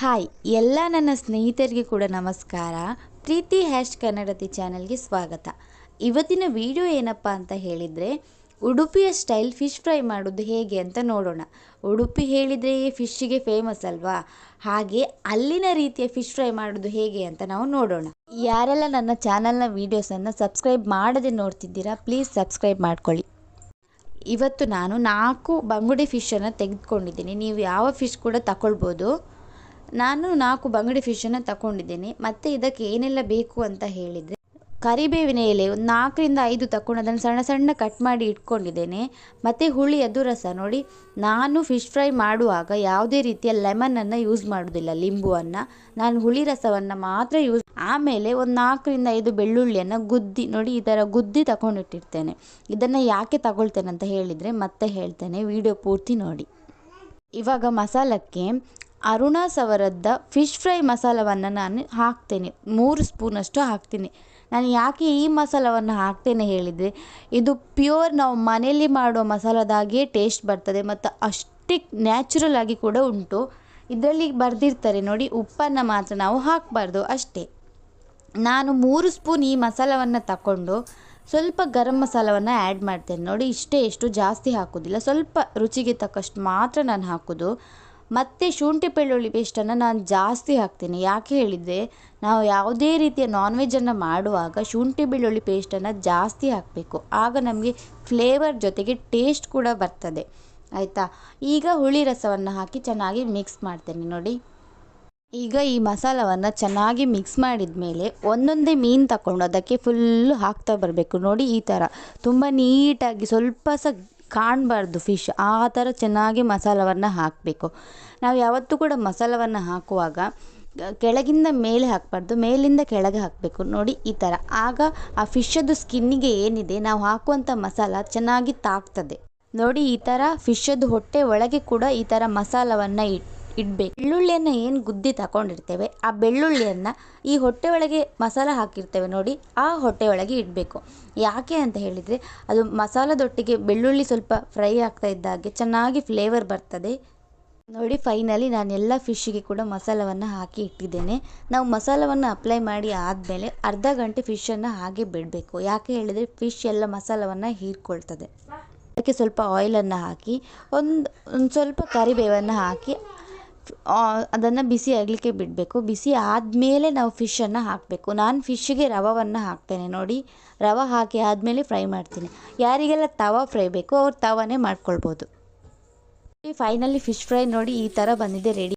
Hi ಎಲ್ಲ ನನ್ನ ಸ್ನೇಹಿತರಿಗೆ ಕೂಡ ನಮಸ್ಕಾರ. ಪ್ರೀತಿ ಹ್ಯಾಶ್ ಕನ್ನಡತಿ ಚಾನಲ್ಗೆ ಸ್ವಾಗತ. ಇವತ್ತಿನ ವಿಡಿಯೋ ಏನಪ್ಪ ಅಂತ ಹೇಳಿದರೆ, ಉಡುಪಿಯ ಸ್ಟೈಲ್ ಫಿಶ್ ಫ್ರೈ ಮಾಡೋದು ಹೇಗೆ ಅಂತ ನೋಡೋಣ. ಉಡುಪಿ ಹೇಳಿದರೆ ಫಿಶ್ಶಿಗೆ ಫೇಮಸ್ ಅಲ್ವಾ, ಹಾಗೆ ಅಲ್ಲಿನ ರೀತಿಯ ಫಿಶ್ ಫ್ರೈ ಮಾಡೋದು ಹೇಗೆ ಅಂತ ನಾವು ನೋಡೋಣ. ಯಾರೆಲ್ಲ ನನ್ನ ಚಾನಲ್ನ ವೀಡಿಯೋಸನ್ನು ಸಬ್ಸ್ಕ್ರೈಬ್ ಮಾಡದೆ ನೋಡ್ತಿದ್ದೀರಾ, ಪ್ಲೀಸ್ ಸಬ್ಸ್ಕ್ರೈಬ್ ಮಾಡ್ಕೊಳ್ಳಿ. ಇವತ್ತು ನಾನು 4 ಬಂಗುಡೆ ಫಿಶನ್ನು ತೆಗೆದುಕೊಂಡಿದ್ದೀನಿ. ನೀವು ಯಾವ ಫಿಶ್ ಕೂಡ ತಗೊಳ್ಬೋದು. ನಾನು 4 ಬಂಗುಡೆ ಫಿಶನ್ನು ತಗೊಂಡಿದ್ದೇನೆ. ಮತ್ತು ಇದಕ್ಕೆ ಏನೆಲ್ಲ ಬೇಕು ಅಂತ ಹೇಳಿದರೆ, ಕರಿಬೇವಿನ ಎಲೆ ಒಂದು 4ರಿಂದ 5 ತಗೊಂಡು ಅದನ್ನು ಸಣ್ಣ ಸಣ್ಣ ಕಟ್ ಮಾಡಿ ಇಟ್ಕೊಂಡಿದ್ದೇನೆ. ಮತ್ತು ಹುಳಿಯದ್ದು ರಸ ನೋಡಿ, ನಾನು ಫಿಶ್ ಫ್ರೈ ಮಾಡುವಾಗ ಯಾವುದೇ ರೀತಿಯ ಲೆಮನನ್ನು ಯೂಸ್ ಮಾಡೋದಿಲ್ಲ, ಲಿಂಬುವನ್ನು. ನಾನು ಹುಳಿ ರಸವನ್ನು ಮಾತ್ರ ಯೂಸ್. ಆಮೇಲೆ ಒಂದು 4ರಿಂದ 5 ಬೆಳ್ಳುಳ್ಳಿಯನ್ನು ಗುದ್ದಿ ನೋಡಿ, ಈ ಥರ ಗುದ್ದಿ ತಗೊಂಡಿಟ್ಟಿರ್ತೇನೆ. ಇದನ್ನು ಯಾಕೆ ತಗೊಳ್ತೇನೆ ಅಂತ ಹೇಳಿದರೆ ಮತ್ತೆ ಹೇಳ್ತೇನೆ, ವಿಡಿಯೋ ಪೂರ್ತಿ ನೋಡಿ. ಇವಾಗ ಮಸಾಲಕ್ಕೆ ಅರುಣಾ ಸವರದ್ದ ಫಿಶ್ ಫ್ರೈ ಮಸಾಲವನ್ನು ನಾನು ಹಾಕ್ತೇನೆ. 3 ಸ್ಪೂನಷ್ಟು ಹಾಕ್ತೀನಿ. ನಾನು ಯಾಕೆ ಈ ಮಸಾಲವನ್ನು ಹಾಕ್ತೇನೆ ಹೇಳಿದರೆ, ಇದು ಪ್ಯೂರ್ ನಾವು ಮನೆಯಲ್ಲಿ ಮಾಡುವ ಮಸಾಲದಾಗಿಯೇ ಟೇಸ್ಟ್ ಬರ್ತದೆ ಮತ್ತು ಅಷ್ಟೇ ನ್ಯಾಚುರಲ್ ಆಗಿ ಕೂಡ ಉಂಟು. ಇದರಲ್ಲಿ ಬರೆದಿರ್ತಾರೆ ನೋಡಿ, ಉಪ್ಪನ್ನು ಮಾತ್ರ ನಾವು ಹಾಕಬಾರ್ದು ಅಷ್ಟೇ. ನಾನು 3 ಸ್ಪೂನ್ ಈ ಮಸಾಲವನ್ನು ತಗೊಂಡು ಸ್ವಲ್ಪ ಗರಂ ಮಸಾಲವನ್ನು ಆ್ಯಡ್ ಮಾಡ್ತೇನೆ ನೋಡಿ. ಎಷ್ಟು ಜಾಸ್ತಿ ಹಾಕೋದಿಲ್ಲ, ಸ್ವಲ್ಪ ರುಚಿಗೆ ತಕ್ಕಷ್ಟು ಮಾತ್ರ ನಾನು ಹಾಕೋದು. ಮತ್ತು ಶುಂಠಿ ಬೆಳ್ಳುಳ್ಳಿ ಪೇಸ್ಟನ್ನು ನಾನು ಜಾಸ್ತಿ ಹಾಕ್ತೀನಿ. ಯಾಕೆ ಹೇಳಿದರೆ, ನಾವು ಯಾವುದೇ ರೀತಿಯ ನಾನ್ ವೆಜ್ಜನ್ನು ಮಾಡುವಾಗ ಶುಂಠಿ ಬೆಳ್ಳುಳ್ಳಿ ಪೇಸ್ಟನ್ನು ಜಾಸ್ತಿ ಹಾಕಬೇಕು. ಆಗ ನಮಗೆ ಫ್ಲೇವರ್ ಜೊತೆಗೆ ಟೇಸ್ಟ್ ಕೂಡ ಬರ್ತದೆ, ಆಯಿತಾ. ಈಗ ಹುಳಿ ರಸವನ್ನು ಹಾಕಿ ಚೆನ್ನಾಗಿ ಮಿಕ್ಸ್ ಮಾಡ್ತೇನೆ ನೋಡಿ. ಈಗ ಈ ಮಸಾಲವನ್ನು ಚೆನ್ನಾಗಿ ಮಿಕ್ಸ್ ಮಾಡಿದ ಮೇಲೆ ಒಂದೊಂದೇ ಮೀನು ತಗೊಂಡು ಅದಕ್ಕೆ ಫುಲ್ಲು ಹಾಕ್ತಾ ಬರಬೇಕು ನೋಡಿ. ಈ ಥರ ತುಂಬ ನೀಟಾಗಿ, ಸ್ವಲ್ಪ ಸಹ ಕಾಣಬಾರ್ದು ಫಿಶ್, ಆ ಥರ ಚೆನ್ನಾಗಿ ಮಸಾಲವನ್ನು ಹಾಕಬೇಕು. ನಾವು ಯಾವತ್ತೂ ಕೂಡ ಮಸಾಲವನ್ನು ಹಾಕುವಾಗ ಕೆಳಗಿಂದ ಮೇಲೆ ಹಾಕಬಾರ್ದು, ಮೇಲಿಂದ ಕೆಳಗೆ ಹಾಕಬೇಕು ನೋಡಿ, ಈ ಥರ. ಆಗ ಆ ಫಿಶದ್ದು ಸ್ಕಿನ್ನಿಗೆ ಏನಿದೆ ನಾವು ಹಾಕುವಂಥ ಮಸಾಲ ಚೆನ್ನಾಗಿ ತಾಗ್ತದೆ ನೋಡಿ. ಈ ಥರ ಫಿಶದ್ದು ಹೊಟ್ಟೆ ಒಳಗೆ ಕೂಡ ಈ ಥರ ಮಸಾಲವನ್ನು ಇಡಬೇಕು. ಬೆಳ್ಳುಳ್ಳಿಯನ್ನು ಏನು ಗುದ್ದಿ ತಗೊಂಡಿರ್ತೇವೆ, ಆ ಬೆಳ್ಳುಳ್ಳಿಯನ್ನು ಈ ಹೊಟ್ಟೆ ಒಳಗೆ ಮಸಾಲ ಹಾಕಿರ್ತೇವೆ ನೋಡಿ, ಆ ಹೊಟ್ಟೆ ಒಳಗೆ ಇಡಬೇಕು. ಯಾಕೆ ಅಂತ ಹೇಳಿದರೆ, ಅದು ಮಸಾಲದೊಟ್ಟಿಗೆ ಬೆಳ್ಳುಳ್ಳಿ ಸ್ವಲ್ಪ ಫ್ರೈ ಆಗ್ತಾ ಇದ್ದಾಗೆ ಚೆನ್ನಾಗಿ ಫ್ಲೇವರ್ ಬರ್ತದೆ ನೋಡಿ. ಫೈನಲಿ ನಾನು ಎಲ್ಲ ಫಿಶ್ಶಿಗೆ ಕೂಡ ಮಸಾಲವನ್ನು ಹಾಕಿ ಇಟ್ಟಿದ್ದೇನೆ. ನಾವು ಮಸಾಲವನ್ನು ಅಪ್ಲೈ ಮಾಡಿ ಆದಮೇಲೆ ಅರ್ಧ ಗಂಟೆ ಫಿಶನ್ನು ಹಾಗೆ ಬಿಡಬೇಕು. ಯಾಕೆ ಹೇಳಿದರೆ, ಫಿಶ್ ಎಲ್ಲ ಮಸಾಲವನ್ನು ಹೀರ್ಕೊಳ್ತದೆ. ಅದಕ್ಕೆ ಸ್ವಲ್ಪ ಆಯಿಲನ್ನು ಹಾಕಿ ಒಂದು ಸ್ವಲ್ಪ ಕರಿಬೇವನ್ನು ಹಾಕಿ ಅದನ್ನು ಬಿಸಿ ಆಗಲಿಕ್ಕೆ ಬಿಡಬೇಕು. ಬಿಸಿ ಆದಮೇಲೆ ನಾವು ಫಿಶನ್ನು ಹಾಕಬೇಕು. ನಾನು ಫಿಶ್ಶಿಗೆ ರವವನ್ನು ಹಾಕ್ತೇನೆ ನೋಡಿ. ರವೆ ಹಾಕಿ ಆದಮೇಲೆ ಫ್ರೈ ಮಾಡ್ತೀನಿ. ಯಾರಿಗೆಲ್ಲ ತವಾ ಫ್ರೈ ಬೇಕು ಅವ್ರು ತವಾನೇ ಮಾಡ್ಕೊಳ್ಬೋದು. ಫೈನಲಿ ಫಿಶ್ ಫ್ರೈ ನೋಡಿ ಈ ಥರ ಬಂದಿದೆ, ರೆಡಿ.